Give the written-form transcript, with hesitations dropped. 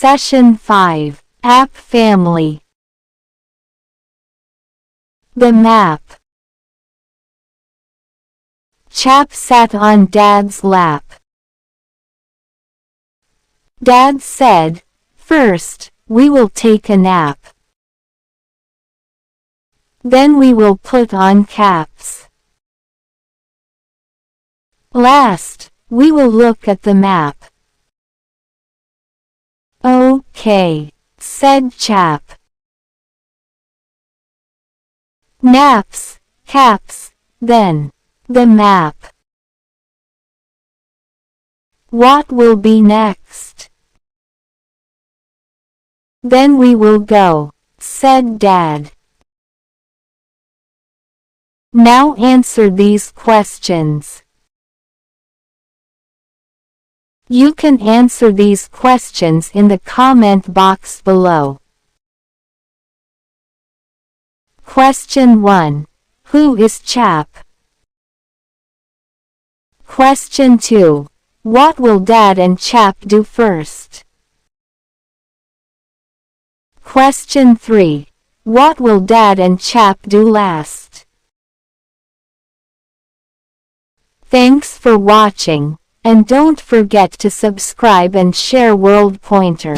Session 5, App Family. The map. Chap sat on Dad's lap. Dad said, "First, we will take a nap. Then we will put on caps. Last, we will look at the map." "Okay," said Chap. Naps, caps, then the map. What will be next? "Then we will go," said Dad. Now answer these questions. You can answer these questions in the comment box below. Question 1. Who is Chap? Question 2. What will Dad and Chap do first? Question 3. What will Dad and Chap do last? Thanks for watching, and don't forget to subscribe and share World Pointer.